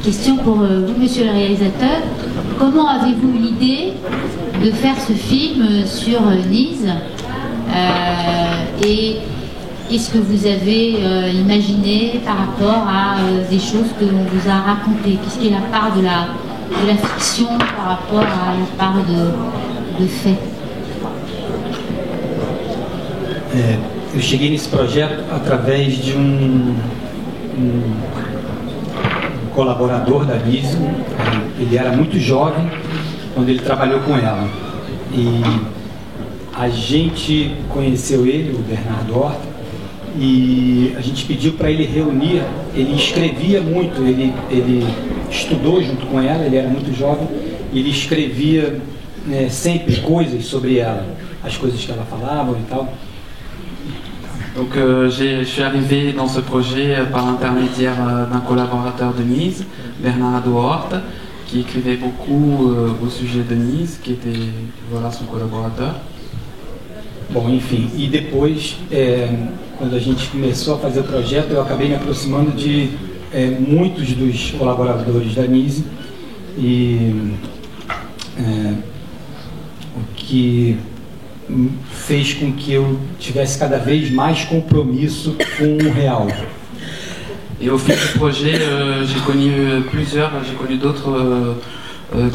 Question pour vous, monsieur le réalisateur. Comment avez-vous eu l'idée de faire ce film sur Nice et est-ce que vous avez imaginé par rapport à des choses que l'on vous a racontées? Qu'est-ce qui est la part de la fiction par rapport à la part de fait? Eu cheguei nesse projeto através de colaborador da Nise. Ele era muito jovem quando ele trabalhou com ela. E a gente conheceu ele, o Bernardo Horta, e a gente pediu para ele reunir. Ele escrevia muito, ele estudou junto com ela, ele era muito jovem, e ele escrevia sempre coisas sobre ela, as coisas que ela falava e tal. Donc je suis arrivé dans ce projet par l'intermédiaire d'un collaborateur de Nice, Bernardo Horta, qui écrivait beaucoup au sujet de Nice, qui était son collaborateur. Bom, enfim, e depois, quando a gente começou a fazer o projeto, eu acabei me aproximando de muitos dos colaboradores da Nise, e o que fez com que eu tivesse cada vez mais compromisso com o real. Et au fil du projet, j'ai connu d'autres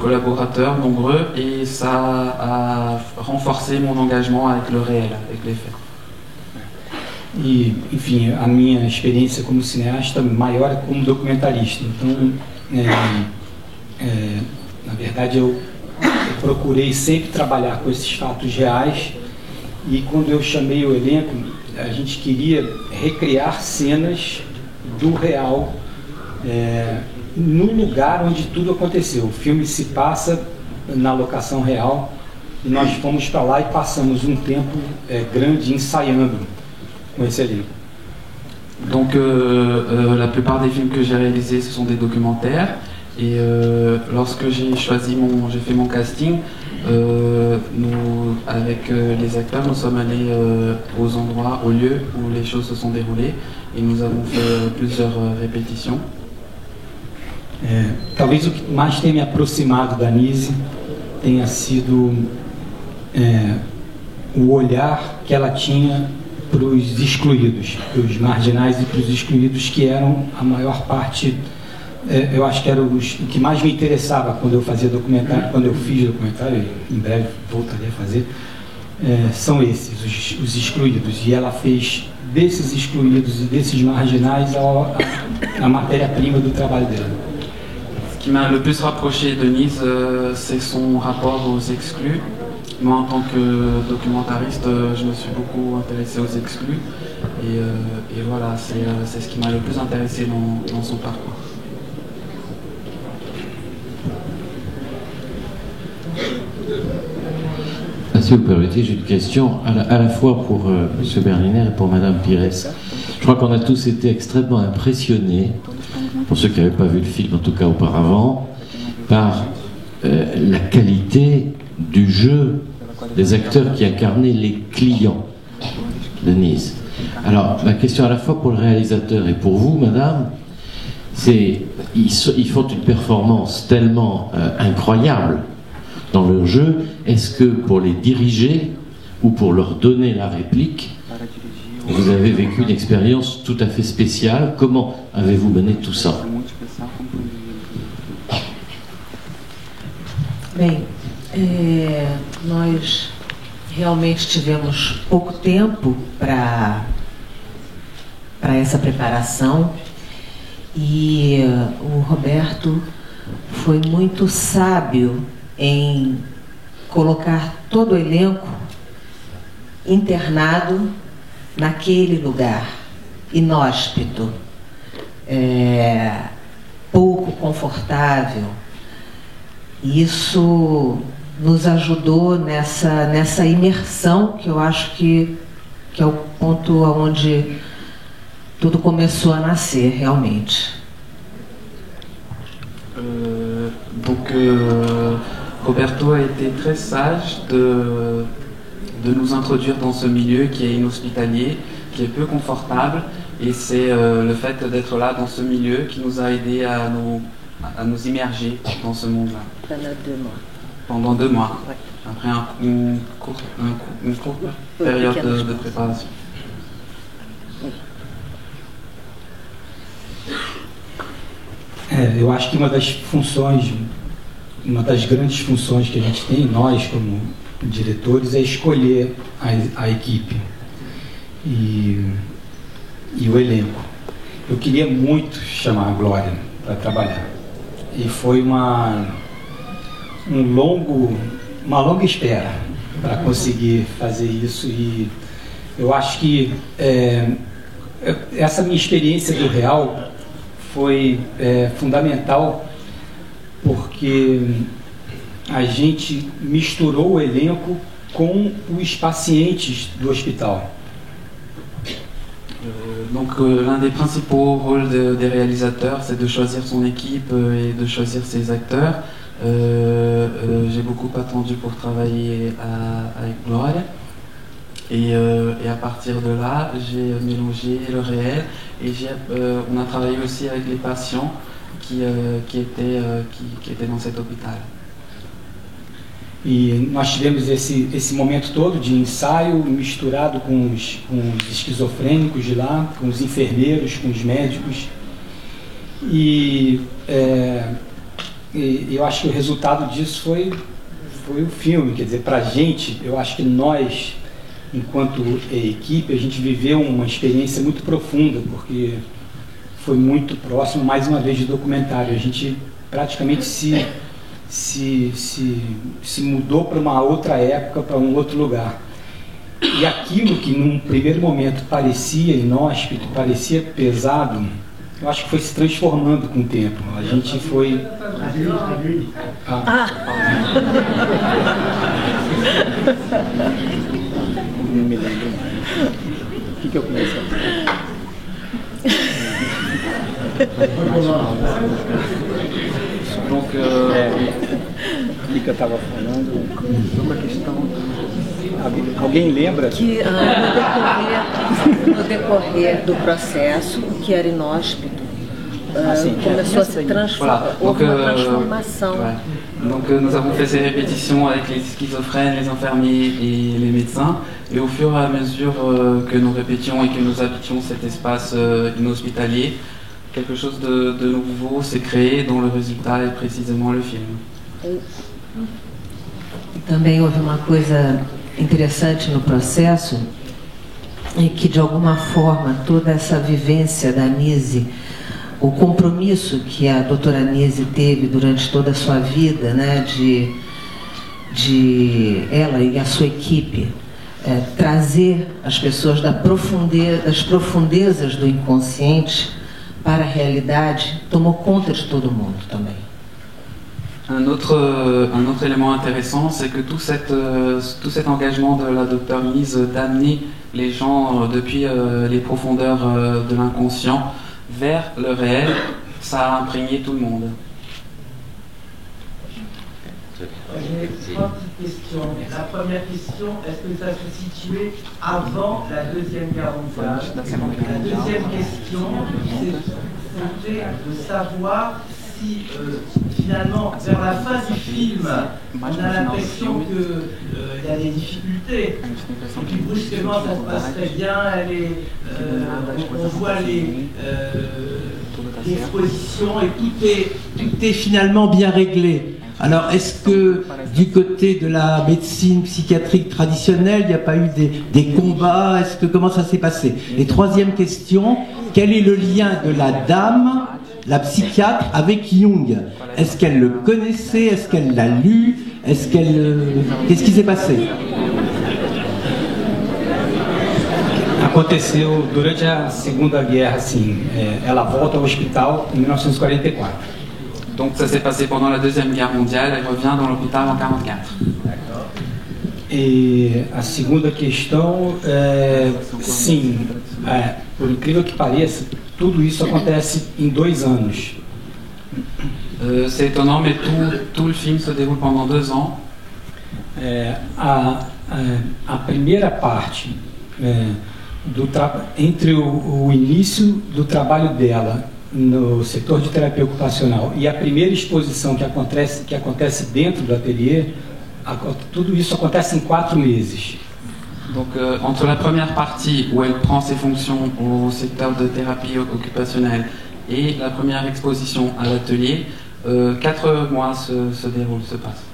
collaborateurs nombreux, et ça a renforcé mon engagement avec le réel, avec les faits. E, enfim, a minha experiência como cineasta maior é como documentarista. Então, na verdade, eu procurei sempre trabalhar com esses fatos reais, e quando eu chamei o elenco, a gente queria recriar cenas do real no lugar onde tudo aconteceu. O filme se passa na locação real, e nós fomos para lá e passamos um tempo grande ensaiando com esse elenco. Donc la plupart des films que j'ai réalisés, ce sont des documentaires. Et lorsque j'ai fait mon casting, nous, avec les acteurs, nous sommes allés aux endroits, aux lieux où les choses se sont déroulées, et nous avons fait plusieurs répétitions. Talvez o que mais tenha me aproximado da Nise tenha sido o olhar que ela tinha para os excluídos, para os marginais e para os excluídos, que eram a maior parte. Eu acho que era o que mais me interessava quando eu fazia documentário, quando eu fiz documentário, e em breve voltarei a fazer, são esses, os excluídos. E ela fez desses excluídos e desses marginais a matéria-prima do trabalho dela. Ce qui m'a le plus rapproché de Nice, c'est son rapport aux exclus. Moi, en tant que documentariste, je me suis beaucoup intéressé aux exclus. Et voilà, c'est ce qui m'a le plus intéressé dans son parcours. Si vous permettez, j'ai une question à la fois pour M. Berliner et pour Mme Pires. Je crois qu'on a tous été extrêmement impressionnés, pour ceux qui n'avaient pas vu le film en tout cas auparavant, par la qualité du jeu des acteurs qui incarnaient les clients de Nice. Alors, ma question à la fois pour le réalisateur et pour vous, Madame, c'est ils font une performance tellement incroyable dans leur jeu. Est-ce que pour les diriger ou pour leur donner la réplique, vous avez vécu une expérience tout à fait spéciale? Comment avez-vous mené tout ça? Bem, nós realmente tivemos pouco tempo para essa preparação, e o Roberto foi muito sábio em colocar todo o elenco internado naquele lugar, inóspito, pouco confortável. Isso nos ajudou nessa imersão, que eu acho que é o ponto onde tudo começou a nascer realmente. Donc Roberto a été très sage de nous introduire dans ce milieu qui est inhospitalier, qui est peu confortable, et c'est le fait d'être là dans ce milieu qui nous a aidé à nous à nous immerger dans ce monde-là. Pendant 2 mois. Pendant 2 mois, Ouais. après une courte période de préparation. Eu acho que uma das grandes funções que a gente tem, nós como diretores, é escolher a equipe e o elenco. Eu queria muito chamar a Glória para trabalhar e foi uma longa espera para conseguir fazer isso, e eu acho que essa minha experiência do Real foi fundamental, porque a gente misturou o elenco com os pacientes do hospital. Donc l'un des principaux rôles des réalisateurs, c'est de choisir son équipe et de choisir ses acteurs. J'ai beaucoup attendu pour travailler avec Gloria. Et à partir de là, j'ai mélangé le réel et on a travaillé aussi avec les patients qui étaient dans cet hôpital. E nós tivemos esse momento todo de ensaio misturado com os esquizofrênicos de lá, com os enfermeiros, com os médicos. E eu acho que o resultado disso foi o filme. Quer dizer, para a gente, eu acho que nós, enquanto equipe, a gente viveu uma experiência muito profunda, porque foi muito próximo, mais uma vez, de documentário. A gente praticamente se mudou para uma outra época, para um outro lugar. E aquilo que num primeiro momento parecia inóspito, parecia pesado, eu acho que foi se transformando com o tempo. A gente foi... Não me lembro mais. O que eu comecei? Donc, O que eu estava falando? Uma questão. Alguém lembra? Que no decorrer do processo, que era inóspito, começou a se transformar, houve uma transformação. Ouais. Donc nous avons fait ces répétitions avec les schizophrènes, les infirmiers et les médecins, et au fur et à mesure que nous répétions et que nous habitions cet espace inhospitalier, quelque chose de nouveau s'est créé, dont le résultat est précisément le film. Também houve uma coisa interessante no processo, é que de alguma forma toda essa vivência da Anísio, o compromisso que a doutora Anísio teve durante toda a sua vida, né, de ela e a sua equipe trazer as pessoas das profundezas do inconsciente para a realidade, tomou conta de todo mundo também. Un autre élément intéressant, c'est que tout cet engagement de la docteure Mise d'amener les gens depuis les profondeurs de l'inconscient vers le réel, ça a imprégné tout le monde. J'ai 3 petites questions. La première question, est-ce que ça se situait avant la Deuxième Guerre mondiale? La deuxième question, c'était de savoir si finalement, vers la fin du film, on a l'impression qu'il y a des difficultés, et puis brusquement ça se passe très bien, on voit l'exposition et tout est finalement bien réglé. Alors, est-ce que du côté de la médecine psychiatrique traditionnelle, il n'y a pas eu des combats? Comment ça s'est passé? Et troisième question, quel est le lien de la dame, la psychiatre, avec Jung? Est-ce qu'elle le connaissait? Est-ce qu'elle l'a lu? Qu'est-ce qui s'est passé? Aconteceu durante a Segunda Guerra, assim, ela volta ao hospital em 1944. Donc ça s'est passé pendant la Deuxième Guerre mondiale, elle revient dans l'hôpital en 1944. E a segunda questão, sim, por incrível que pareça, tudo isso acontece em 2 anos. C'est étonnant, mais tout le film se déroule pendant 2 ans. A primeira parte, entre o início do trabalho dela no setor de terapia ocupacional e a primeira exposição que acontece dentro do ateliê, tudo isso acontece em 4 meses. Donc entre la première partie où elle prend ses fonctions au secteur de thérapie occupationnelle et la première exposition à l'atelier, 4 mois se déroulent, se passent.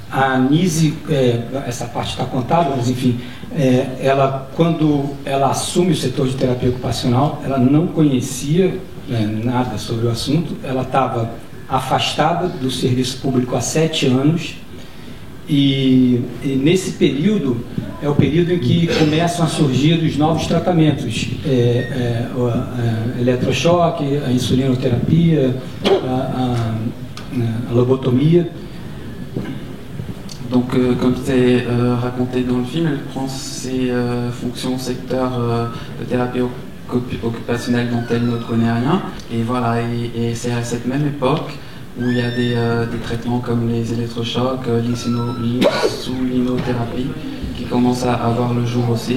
A Anise, essa parte está contada, mas enfim, ela, quando ela assume o setor de terapia ocupacional, ela não conhecia nada sobre o assunto, ela estava afastada do serviço público há 7 anos e nesse período é o período em que começam a surgir os novos tratamentos, eletrochoque, a insulinoterapia, a lobotomia. Donc, comme c'est raconté dans le film, elle prend ses fonctions au secteur de thérapie occupationnelle dont elle ne connaît rien. Et voilà, et c'est à cette même époque où il y a des traitements comme les électrochocs, l'insulinothérapie qui commencent à avoir le jour aussi.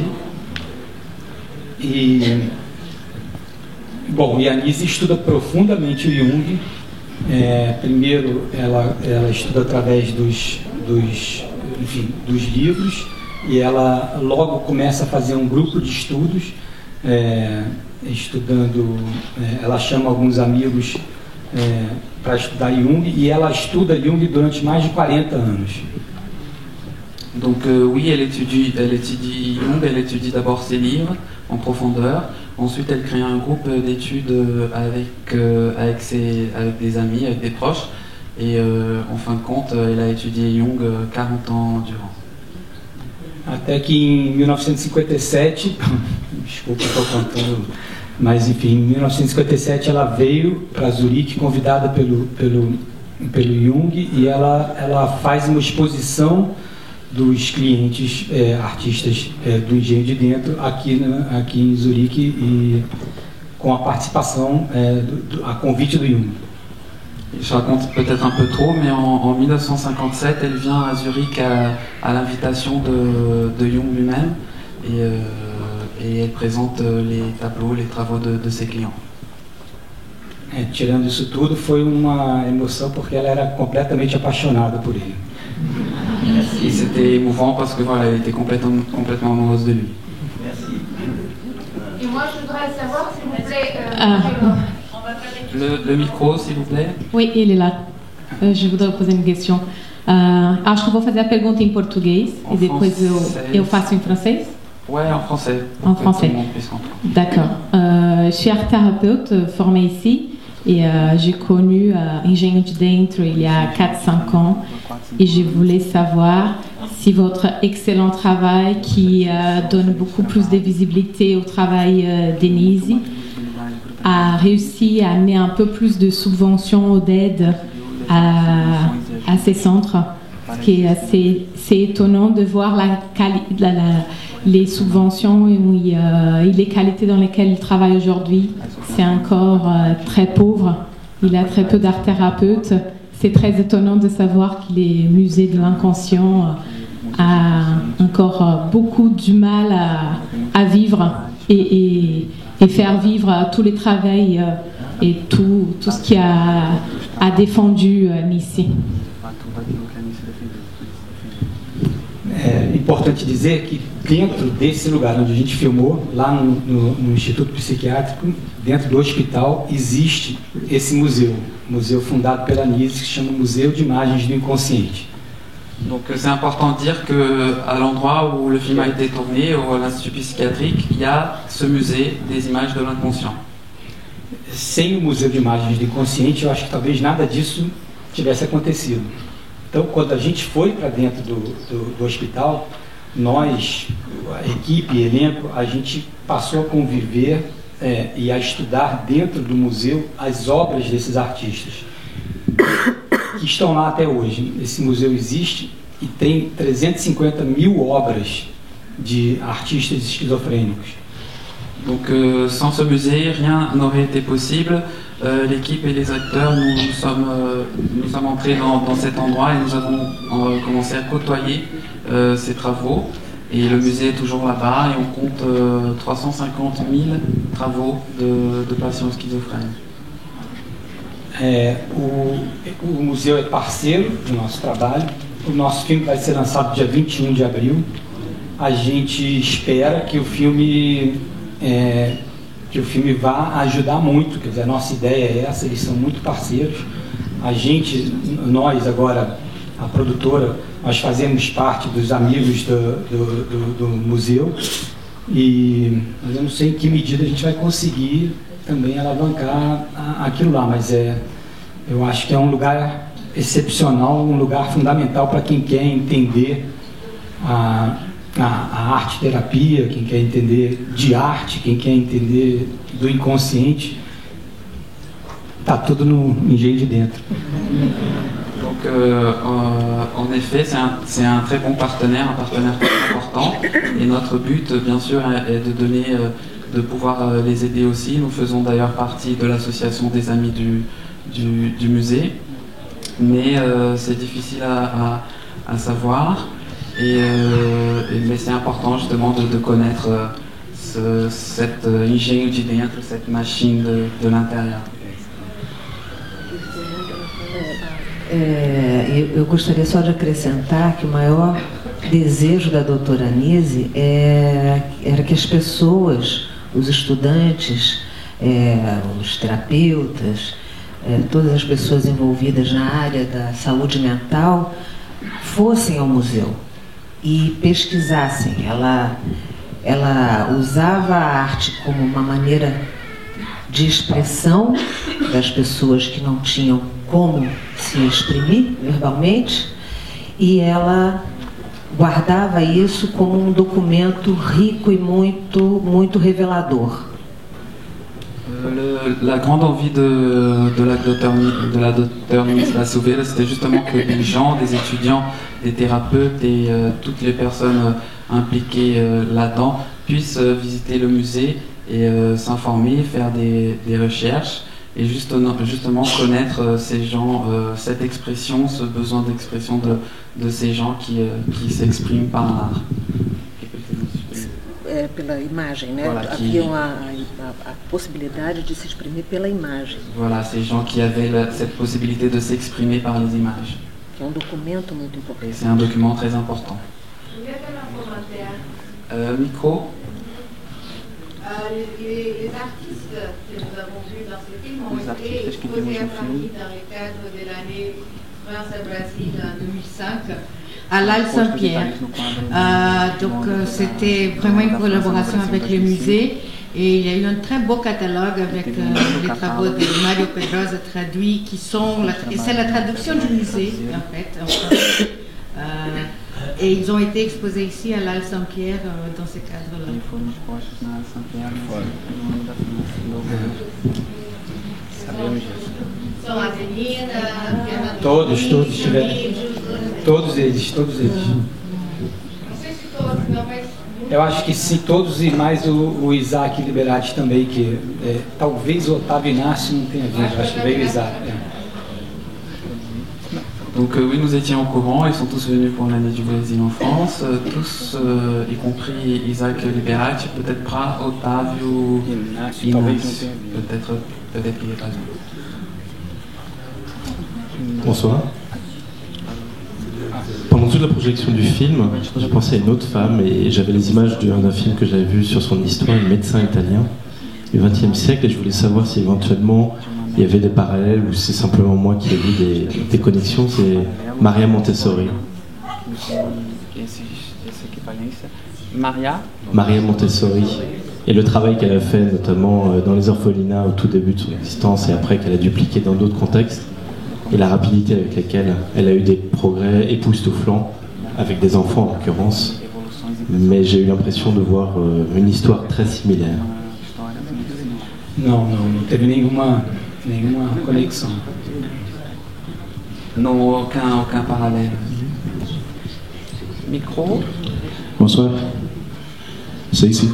Bom, e a Anise estuda profundamente o Jung. Primeiro, ela estuda através dos livros e ela logo começa a fazer um grupo de estudos, estudando, ela chama alguns amigos para estudar Jung e ela estuda Jung durante mais de 40 anos. Donc oui, elle étudie Jung, elle étudie d'abord ses livres en profondeur, ensuite elle crée un groupe d'études avec des amis, avec des proches, et en fin de compte, elle a étudié Jung 40 ans durant. Até que em 1957, desculpa, estou contando, mas enfim, em 1957 ela veio para Zurique convidada pelo Jung e ela faz uma exposição dos clientes artistas do Engenho de Dentro aqui em Zurique e com a participação, a convite do Jung. Je raconte peut-être un peu trop, mais en 1957, elle vient à Zurich à l'invitation de Jung lui-même et elle présente les tableaux, les travaux de ses clients. Tirando isso tudo, foi uma emoção porque ela era completamente apaixonada por ele. Et c'était émouvant parce que voilà, elle était complètement amoureuse de lui. Merci. Et moi, je voudrais savoir, s'il vous plaît, Le micro, s'il vous plaît. Oui, ele lá. Je voudrais poser uma questão. Acho que eu vou fazer a pergunta em português e depois eu faço em francês. Ouais, en français. En français. D'accord. Je suis art thérapeute formée ici et j'ai connu Engenho de Dentro il y a 4-5 ans et je voulais savoir si votre excellent travail qui donne beaucoup plus de visibilité au travail d'Enise a réussi à amener un peu plus de subventions ou d'aide à ces centres. Parce que c'est étonnant de voir les subventions et les qualités dans lesquelles il travaille aujourd'hui. C'est encore très pauvre. Il a très peu d'art thérapeutes. C'est très étonnant de savoir que les musées de l'inconscient a encore beaucoup du mal à vivre et faire vivre tous les travaux et tout ce qui a défendu ici. É importante dizer que dentro desse lugar onde a gente filmou, lá no Instituto Psiquiátrico, dentro do hospital, existe esse museu fundado pela Anise, que se chama Museu de Imagens do Inconsciente. Donc c'est important de dire qu'à l'endroit où le film a été tourné, à l'Institut Psychiatrique, il y a ce musée des images de l'inconscient. Sem o Museu de Imagens do Inconsciente, eu acho que talvez nada disso tivesse acontecido. Então, quando a gente foi para dentro do hospital, nós, a equipe, elenco, a gente passou a conviver e a estudar dentro do museu as obras desses artistas que estão lá até hoje. Esse museu existe e tem 350 mil obras de artistas esquizofrênicos. Donc sans ce musée, rien n'aurait été possible. L'équipe et les acteurs, nous sommes entrés dans cet endroit et nous avons commencé à côtoyer ces travaux. Et le musée est toujours là-bas et on compte 350 000 travaux de patients schizophrènes. O museu é parceiro do nosso trabalho. O nosso filme vai ser lançado dia 21 de abril. A gente espera que o filme vá ajudar muito, quer dizer, a nossa ideia é essa, eles são muito parceiros. Nós agora, a produtora, nós fazemos parte dos amigos do museu, mas eu não sei em que medida a gente vai conseguir também alavancar aquilo lá, mas eu acho que é um lugar excepcional, um lugar fundamental para quem quer entender a arte-terapia, quem quer entender de arte, quem quer entender do inconsciente. Está tudo no engenho de dentro. Donc, en effet, c'est un très bon partenaire, un partenaire très important. Et notre but, bien sûr, est de pouvoir les aider aussi. Nous faisons d'ailleurs partie de l'association des amis du musée. Mais c'est difficile à savoir. Mais c'est important justement de connaître cette engenho de dentro, cette machine de l'intérieur. Eu gostaria só de acrescentar que o maior desejo da doutora Anise era que as pessoas, os estudantes, os terapeutas, todas as pessoas envolvidas na área da saúde mental fossem ao museu e pesquisassem. Ela usava a arte como uma maneira de expressão das pessoas que não tinham como se exprimir verbalmente, e ela guardava isso como um documento rico e muito revelador. La grande envie de la docteure Nisla Souvelle, c'était justement que les gens, des étudiants, des thérapeutes et toutes les personnes impliquées là-dedans puissent visiter le musée et s'informer, faire des recherches et justement connaître ces gens, cette expression, ce besoin d'expression de ces gens qui s'expriment par l'art. Pela imagem, né? Voilà, havia a possibilidade de se exprimir pela imagem. Voilà, ces gens qui avaient cette possibilité de s'exprimer par les images. Que é um documento muito importante. C'est un document très important. Micro. Les artistes que nous avons vus dans ce film ont été exposés à Paris dans le cadre de l'année France à Brésil en 2005 à l'Al Saint-Pierre. Donc c'était vraiment une collaboration avec le musée et il y a eu un très beau catalogue avec les travaux de Mario Pedrosa traduits qui sont, et c'est la traduction du musée en fait. Et ils ont été exposés ici à l'Al Saint-Pierre dans ce cadre-là. São Avenida, Todos tiveram. Todos eles. Não sei se todos, não, mas... Eu acho que sim, todos e mais o Isaac Liberati também, que talvez o Otávio Inácio não tenha vindo, eu acho que veio o Isaac. Donc oui, nous étions au courant, ils sont tous venus pour l'année du Brésil en France, tous, y compris Isaac Liberati, peut-être pas Otávio Inácio, peut-être qu'il est pas venu. Bonsoir. Pendant toute la projection du film, j'ai pensé à une autre femme et j'avais les images d'un film que j'avais vu sur son histoire, un médecin italien du XXe siècle, et je voulais savoir si éventuellement il y avait des parallèles ou c'est simplement moi qui ai vu des connexions. C'est Maria Montessori. Maria Montessori. Et le travail qu'elle a fait notamment dans les orphelinats au tout début de son existence et après qu'elle a dupliqué dans d'autres contextes, et la rapidité avec laquelle elle a eu des progrès époustouflants avec des enfants en l'occurrence, mais j'ai eu l'impression de voir une histoire très similaire. Não teve nenhuma conexão. Non, aucun parallèle. Micro. Bonsoir. C'est ici.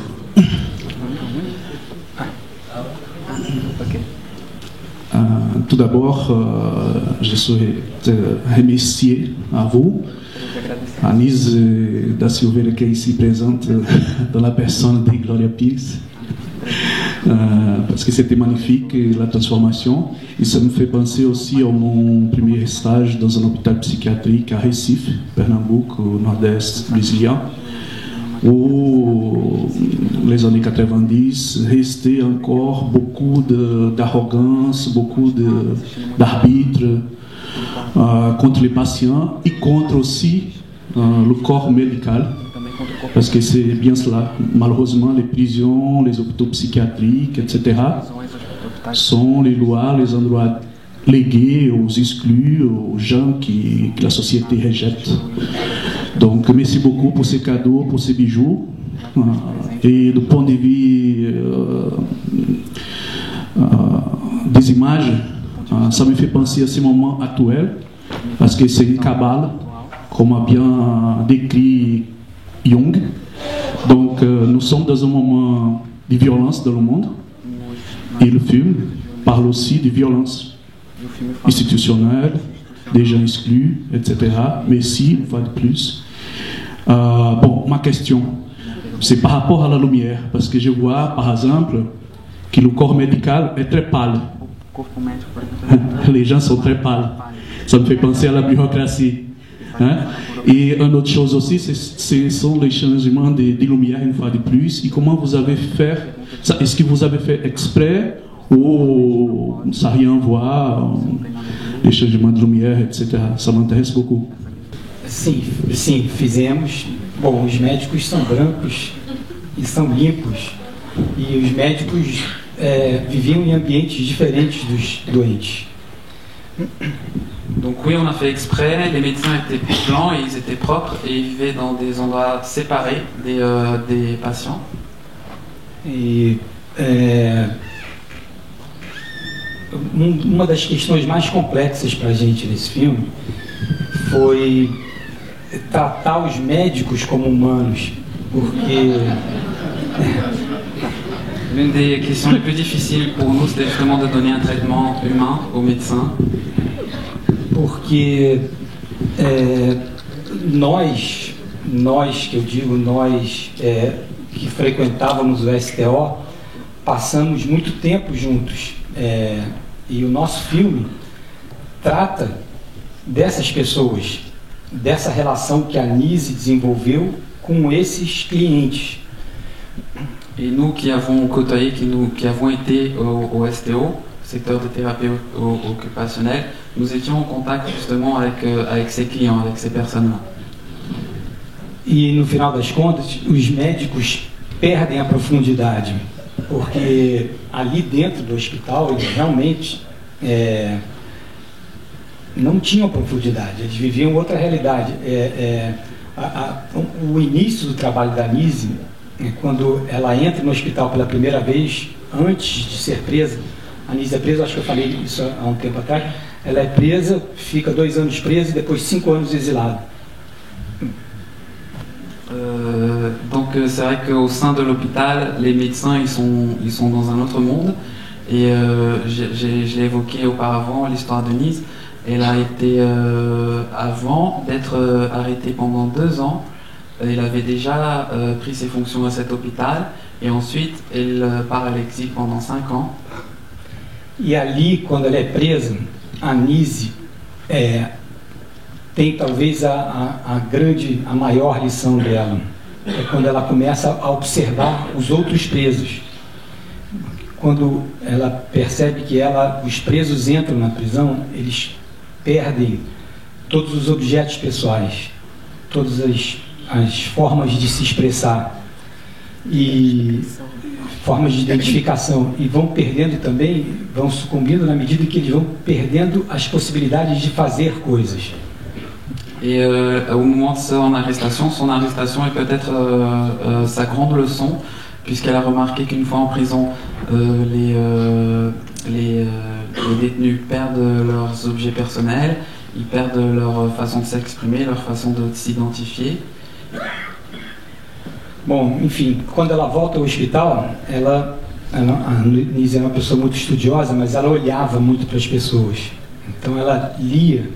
Tout d'abord, je souhaite remercier à vous Anísio da Silveira, qui est ici présente dans la personne de Gloria Pires, parce que c'était magnifique la transformation. Et ça me fait penser aussi à mon premier stage dans un hôpital psychiatrique à Recife, Pernambuco, au nord-est brésilien, où les années 90 restait encore beaucoup d'arrogance, beaucoup d'arbitre contre les patients et contre aussi le corps médical, parce que c'est bien cela. Malheureusement, les prisons, les hôpitaux psychiatriques, etc., sont les lois, les endroits légués aux exclus, aux gens que la société rejette. Donc, merci beaucoup pour ces cadeaux, pour ces bijoux. Et du point de vue des images, ça me fait penser à ce moment actuel, parce que c'est une cabale, comme a bien décrit Jung. Donc, nous sommes dans un moment de violence dans le monde, et le film parle aussi de violence institutionnelle, des gens exclus, etc. Mais si, une fois de plus. Bon, ma question, c'est par rapport à la lumière, parce que je vois, par exemple, que le corps médical est très pâle. Les gens sont très pâles. Ça me fait penser à la bureaucratie. Hein? Et une autre chose aussi, ce sont les changements de lumière une fois de plus. Et comment vous avez fait ça? Est-ce que vous avez fait exprès ou ça n'a rien à voir, les changements de lumière, etc. Ça m'intéresse beaucoup. Sim, fizemos. Bom, os médicos são brancos e são limpos. E os médicos viviam em ambientes diferentes dos doentes. Donc oui, on a fait exprès, les médecins étaient blancs et ils étaient propres et ils vivaient dans des endroits séparés des patients. E uma das questões mais complexas para a gente nesse filme foi tratar os médicos como humanos, porque l'une des questions les plus difficiles pour nous, c'était justement de donner un traitement humain aux médecins. Porque nós, que eu digo, nós que frequentávamos o STO, passamos muito tempo juntos. E o nosso filme trata dessas pessoas, dessa relação que a Anísio desenvolveu com esses clientes. Et nous qui avons côtoyé, qui avons été au STO, secteur de thérapie occupationnelle, nous étions en contact justement avec ces clients, avec ces personnes-là. E no final das contas, os médicos perdem a profundidade, porque ali dentro do hospital eles realmente não tinham profundidade, eles viviam outra realidade. O início do trabalho da Anísio, quando ela entra no hospital pela primeira vez, antes de ser presa, a Anísio é presa, acho que eu falei isso há um tempo atrás, ela é presa, fica 2 anos presa e depois 5 anos exilada. Donc c'est vrai qu'au sein de l'hôpital, les médecins ils sont dans un autre monde. Et je l'ai évoqué auparavant, l'histoire de Nice. Elle a été, avant d'être arrêtée pendant 2 ans, elle avait déjà pris ses fonctions à cet hôpital. Et ensuite, elle part à l'exil pendant 5 ans. E ali, quando ela é presa, a Anísio tem talvez a maior lição dela. É quando ela começa a observar os outros presos. Quando ela percebe que os presos entram na prisão, eles perdem todos os objetos pessoais, todas as formas de se expressar e formas de identificação, e vão perdendo também, vão sucumbindo na medida que eles vão perdendo as possibilidades de fazer coisas. Et au moment de son arrestation est peut-être sa grande leçon, puisqu'elle a remarqué qu'une fois en prison, les détenus perdent leurs objets personnels, ils perdent leur façon de s'exprimer, leur façon de s'identifier. Bom, enfim, quando ela volta ao hospital, a Anísio é uma pessoa muito estudiosa, mas ela olhava muito para as pessoas. Então ela lia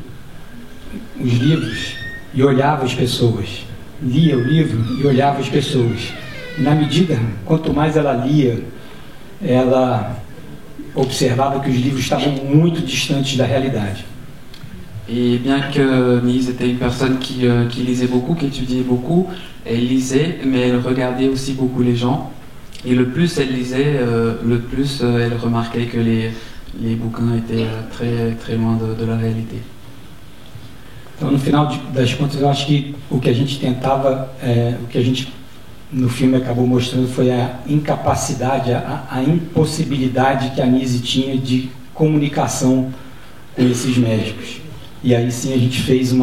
os livros e olhava as pessoas. Lia o livro e olhava as pessoas. E na medida, quanto mais ela lia, ela observava que os livros estavam muito distantes da realidade. Et bien que Nise était une personne qui lisait beaucoup, qui étudiait beaucoup, elle lisait, mais elle regardait aussi beaucoup les gens. Et le plus elle lisait, le plus elle remarquait que les bouquins étaient très, très loin de la réalité. Então, no final das contas, eu acho que o que a gente tentava, o que a gente no filme acabou mostrando foi a incapacidade, a impossibilidade que a Nise tinha de comunicação com esses médicos. E aí sim a gente fez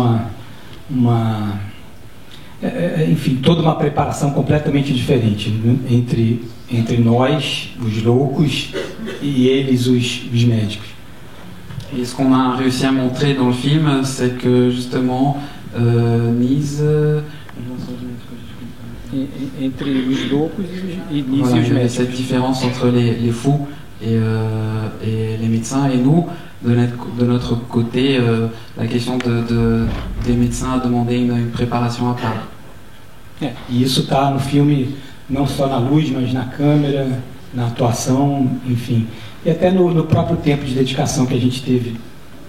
enfim, toda uma preparação completamente diferente, né? entre nós, os loucos, e eles, os médicos. Et ce qu'on a réussi à montrer dans le film, c'est que justement, Nise... Entre os loucos e Nise voilà, e os il y avait médicos. cette différence entre les fous et les médecins, et nous, de notre côté, la question des médecins a demandé une préparation à part. E isso está no filme, não só na luz, mas na câmera, na atuação, enfim. E até no próprio tempo de dedicação que a gente teve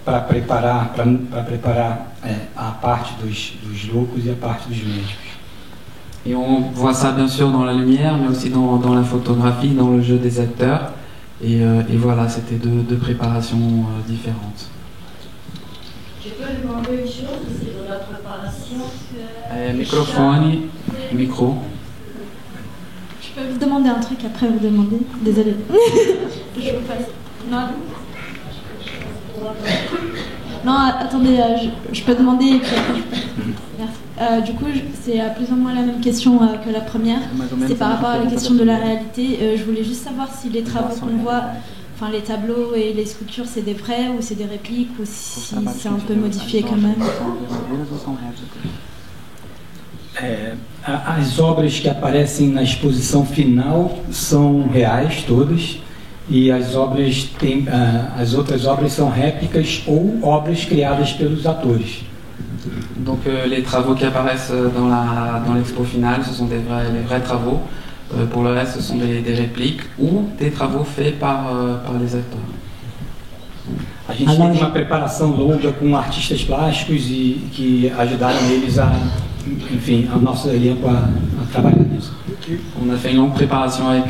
para preparar a parte dos loucos e a parte dos médicos. Et on voit ça bien sûr dans la lumière, mais aussi dans la photographie, dans le jeu des acteurs. Et voilà, c'était deux préparations différentes. Je peux demander une chose, c'est de la préparation. Microphone, micro. Je peux vous demander un truc après vous demander. Désolée. Je vous passe. Non. Non, attendez, je peux demander et puis après je peux. Merci. Du coup, c'est plus ou moins la même question que la première. C'est par rapport à la question de la réalité. Je voulais juste savoir si les travaux qu'on voit, enfin les tableaux et les sculptures, c'est des vrais ou c'est des répliques ou si c'est un peu modifié quand même. As obras que aparecem na exposição final são reais todas, e as outras obras são réplicas ou obras criadas pelos atores. Donc les travaux qui apparaissent dans l'expo finale, ce sont les vrais travaux. Pour le reste, ce sont des répliques ou des travaux faits par les acteurs. A gente teve uma preparação longa com artistas plásticos e que ajudaram eles enfim, o nosso elenco a trabalhar nisso. On a fait une longue préparation avec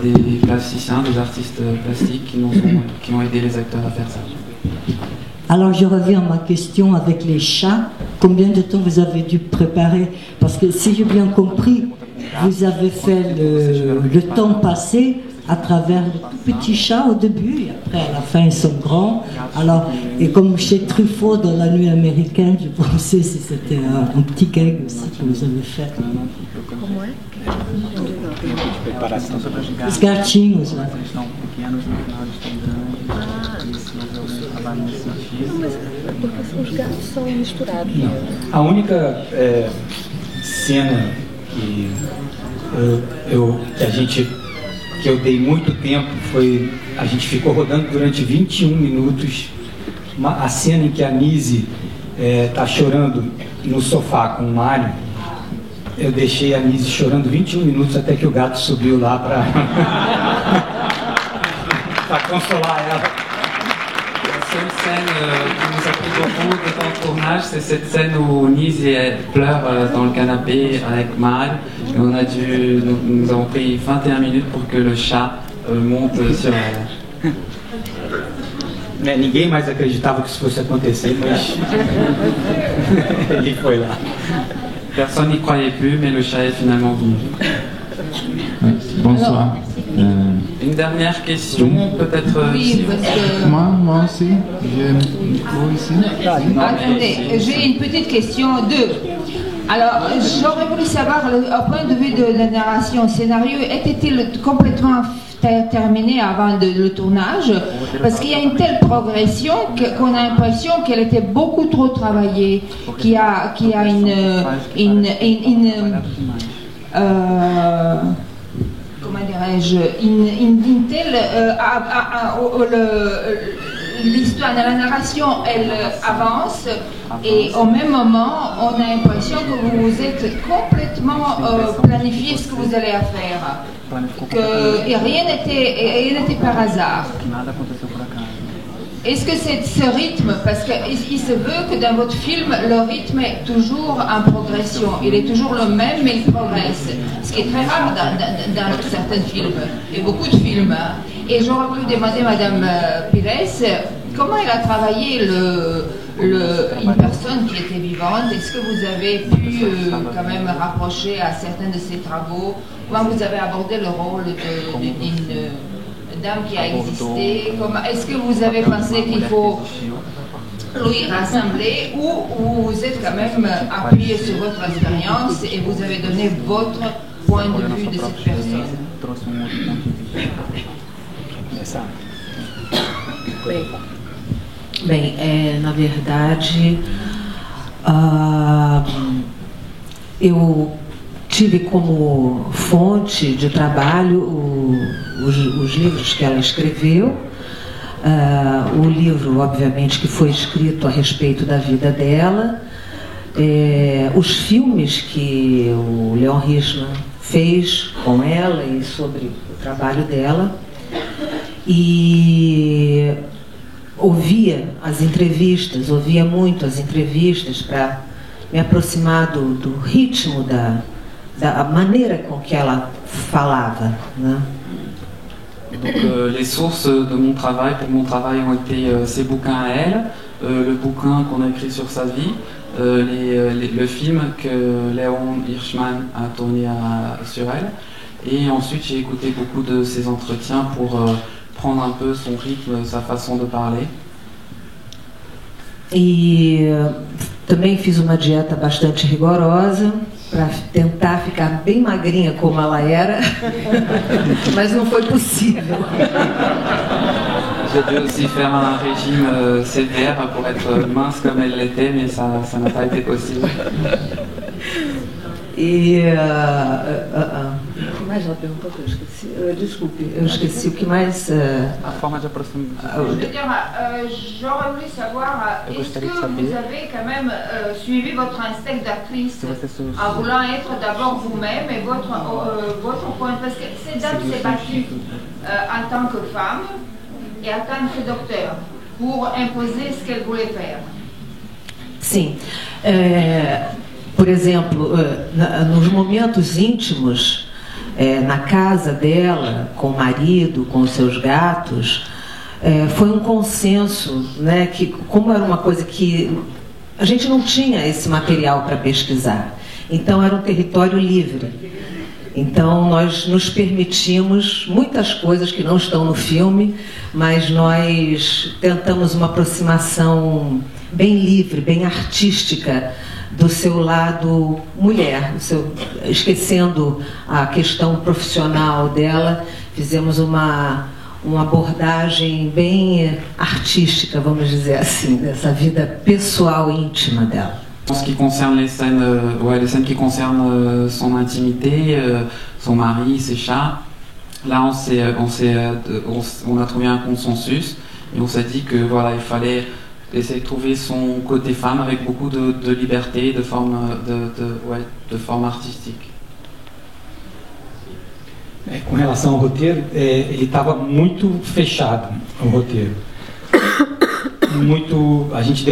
des plasticiens, des artistes plastiques qui ont aidé les acteurs à faire ça. Alors je reviens à ma question avec les chats. Combien de temps vous avez dû préparer? Parce que si j'ai bien compris, vous avez fait le temps passé à travers le tout petit chat au début, et après à la fin ils sont grands. Alors, et comme chez Truffaut dans La Nuit américaine, je pensais si c'était un petit gag aussi que vous avez fait. Os gatinhos lá. Porque os gatos são misturados. Não. A única cena que eu dei muito tempo foi, a gente ficou rodando durante 21 minutos, a cena em que a Nise está chorando no sofá com o Mário. Eu deixei a Nise chorando 21 minutos até que o gato subiu lá para consolar ela. La seule scène qui nous a pris beaucoup de temps de tournage, c'est cette scène où Nise pleure dans le canapé avec Mal. Et nous avons pris 21 minutes pour que le chat monte sur elle. Ninguém mais acreditava que isso fosse acontecer, mas ele foi lá. Personne n'y croyait plus, mais le chat est finalement venu. Bonsoir. Une dernière question, peut-être. Oui, parce que... Moi aussi, j'ai un micro ici. Attendez, j'ai une petite question. Alors, j'aurais voulu savoir, au point de vue de la narration, le scénario était-il complètement terminé avant le tournage? Parce qu'il y a une telle progression qu'on a l'impression qu'elle était beaucoup trop travaillée, qu'il y a comment dirais-je, une telle l'histoire, la narration, elle avance et au même moment, on a l'impression que vous êtes complètement planifié ce que vous allez faire. Et rien n'était par hasard. Est-ce que c'est ce rythme, parce qu'il se veut que dans votre film, le rythme est toujours en progression, il est toujours le même, mais il progresse, ce qui est très rare dans certains films, et beaucoup de films. Et j'aurais voulu demander à Madame Pires, comment elle a travaillé une personne qui était vivante? Est-ce que vous avez pu quand même rapprocher à certains de ses travaux? Comment vous avez abordé le rôle d'une dame qui a existé? Est-ce que vous avez pensé qu'il faut lui rassembler, ou vous êtes quand même appuyé sur votre expérience et vous avez donné votre point de vue de cette personne? Bem, na verdade, eu tive como fonte de trabalho os livros que ela escreveu, o livro, obviamente, que foi escrito a respeito da vida dela, os filmes que o Leon Hirschman fez com ela e sobre o trabalho dela, e ouvia muito as entrevistas para me aproximar do ritmo, da maneira com que ela falava, né? Donc les sources de mon travail, pour mon travail, ont été ses bouquins à elle, le bouquin qu'on a écrit sur sa vie, le film que Leon Hirschman a tourné sur elle, et ensuite j'ai écouté beaucoup de ses entretiens pour prendre un peu son rythme, sa façon de parler. E também fiz uma dieta bastante rigorosa para tentar ficar bem magrinha como ela era, mas não foi possível. J'ai dû aussi faire un régime sévère pour être mince comme elle l'était, mais ça n'a pas été possible. E o que mais ela perguntou que eu esqueci? Desculpe, eu esqueci o que mais. A forma de aproximar. J'aurais voulu savoir, est-ce que vous avez quand même suivi votre instinct d'actrice en voulant être d'abord vous-même et votre point, parce que cette dame s'est battue en tant que femme et en tant que docteur pour imposer ce qu'elle voulait faire. Sim. Por exemplo, nos momentos íntimos, na casa dela, com o marido, com os seus gatos, foi um consenso, né, que, como era uma coisa que a gente não tinha esse material para pesquisar, então era um território livre. Então nós nos permitimos muitas coisas que não estão no filme, mas nós tentamos uma aproximação bem livre, bem artística, do seu lado mulher, esquecendo a questão profissional dela, fizemos uma abordagem bem artística, vamos dizer assim, dessa vida pessoal íntima dela. En ce qui concerne les scènes qui concernent son intimité, son mari, ses chats, là on a trouvé un consensus et on s'est dit que voilà, il fallait essayer de trouver son côté femme avec beaucoup de liberté, de forme artistique. Com relação ao roteiro, ele estava muito fechado, o roteiro. A gente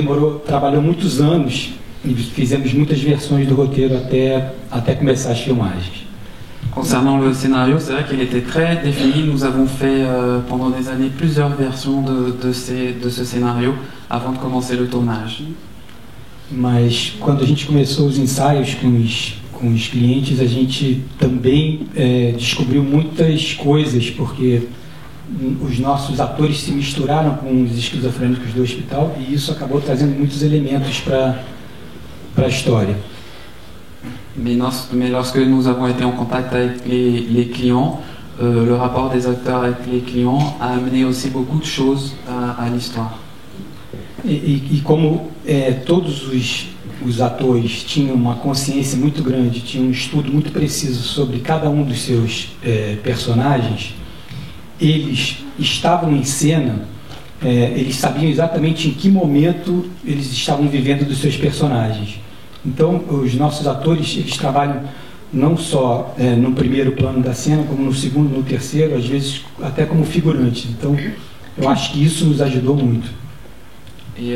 trabalhou muitos anos e fizemos muitas versões do roteiro até começar as filmagens. Concernant le scénario, c'est vrai qu'il était très défini. Nous avons fait pendant des années plusieurs versions de ce scénario avant de commencer le tournage. Mas quando a gente começou os ensaios com os clientes, a gente também descobriu muitas coisas, porque os nossos atores se misturaram com os esquizofrênicos do hospital e isso acabou trazendo muitos elementos para a história. Mais lorsque nous avons été en contact avec les clients, le rapport des acteurs avec les clients a amené aussi beaucoup de choses à l'histoire. E como todos os atores tinham uma consciência muito grande, tinham um estudo muito preciso sobre cada um dos seus personagens, eles estavam em cena eles sabiam exatamente em que momento eles estavam vivendo dos seus personagens. Então, os nossos atores, eles trabalham não só no primeiro plano da cena, como no segundo, no terceiro, às vezes até como figurantes. Então, eu acho que isso nos ajudou muito. Et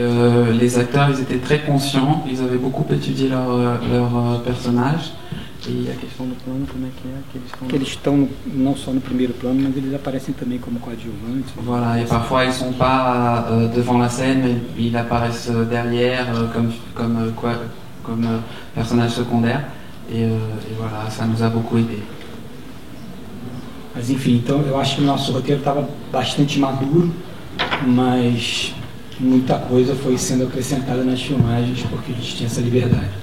les acteurs, ils étaient très conscients, ils avaient beaucoup étudié leur personnage. E a questão do plano, como é que é? Que eles estão não só no primeiro plano, mas eles aparecem também como coadjuvantes. Voilà, et parfois ils sont pas devant la scène, mais ils apparaissent derrière comme personnages secondaires. Et voilà, ça nous a beaucoup aidé. Mas enfim, então eu acho que o nosso roteiro estava bastante maduro, mas muita coisa foi sendo acrescentada nas filmagens porque a gente tinha essa liberdade.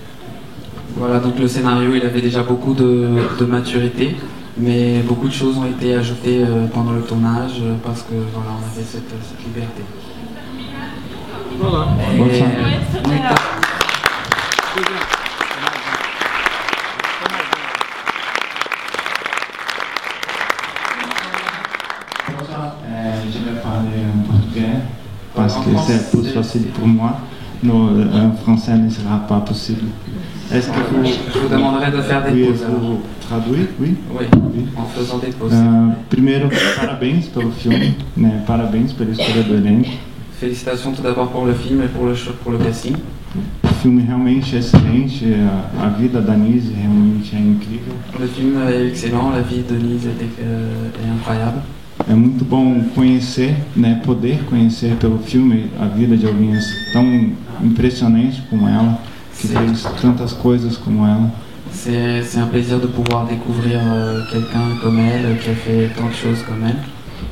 Voilà, donc le scénario, il avait déjà beaucoup de maturité, mais beaucoup de choses ont été ajoutées pendant le tournage parce que voilà, on avait cette liberté. Voilà. Je vais parler en portugais parce que c'est plus facile pour moi. En français ne sera pas possible. Est-ce que je vous demanderai de faire des pauses. Vous traduire? Oui. Oui, en faisant des pauses. Primeiro, parabéns pelo filme, né? Parabéns pela escolha do elenco. Félicitations tout d'abord pour le film et pour le casting. O filme realmente é excelente, a vida da Nise realmente é incrível. Le film est excellent, la vie de Nise est incroyable. É muito bom conhecer, né, poder conhecer pelo filme a vida de alguém tão impressionante como ela, que fez tantas coisas como ela. C'est un plaisir de pouvoir découvrir quelqu'un comme elle, qui a fait tant de choses comme elle.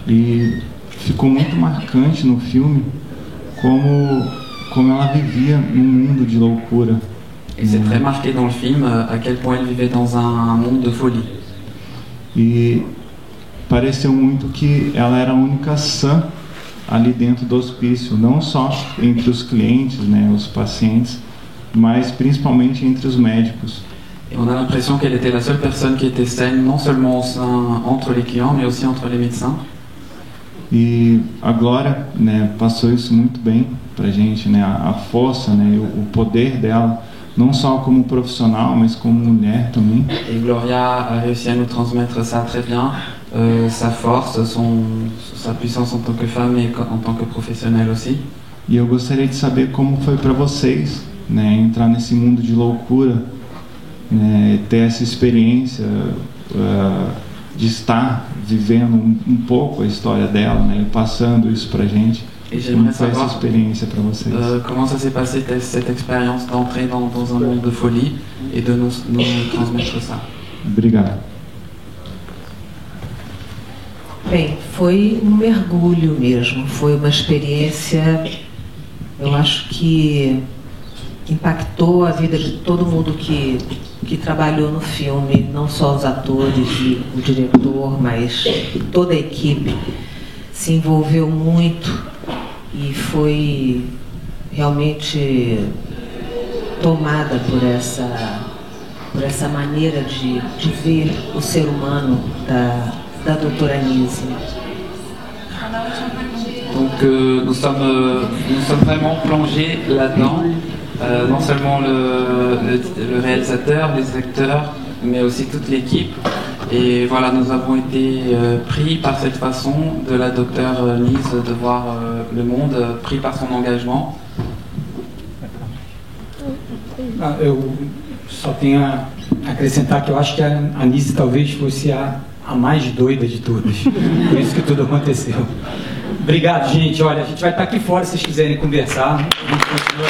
E ficou muito marcante no filme como ela vivia num mundo de loucura. Et c'est très marqué dans le film à quel point elle vivait dans un monde de folie. E pareceu muito que ela era a única sã ali dentro do hospício, não só entre os clientes, né, os pacientes, mas principalmente entre os médicos. Et on a l'impression qu'elle était la seule personne qui était saine, non seulement entre les clients, mais aussi entre les médecins. E a Glória, né, passou isso muito bem pra gente, né, a força, né, o poder dela, não só como profissional, mas como mulher também. Et Gloria a réussi à nous transmettre ça très bien, sa force, sa puissance en tant que femme et en tant que professionnelle aussi. E eu gostaria de saber como foi para vocês, né, entrar nesse mundo de loucura, né, ter essa experiência de estar vivendo um pouco a história dela, né, e passando isso pra gente. Como foi essa experiência para vocês? Comment ça s'est passé cette expérience d'entrer dans un monde de folie et de nous transmettre ça? Obrigado. Bem, foi um mergulho mesmo, foi uma experiência, eu acho que impactou a vida de todo mundo que trabalhou no filme, não só os atores e o diretor, mas toda a equipe se envolveu muito e foi realmente tomada por essa maneira de ver o ser humano da doutora Nise. Donc nous sommes vraiment plongés là-dedans, non seulement le réalisateur, les acteurs, mais aussi toute l'équipe. Et voilà, nous avons été pris par cette façon de la docteure Nise de voir le monde, pris par son engagement. Eu só tenho a acrescentar que eu acho que a Nise talvez fosse a mais doida de todas. Por isso que tudo aconteceu. Obrigado, gente. Olha, a gente vai estar aqui fora se vocês quiserem conversar. A gente continua.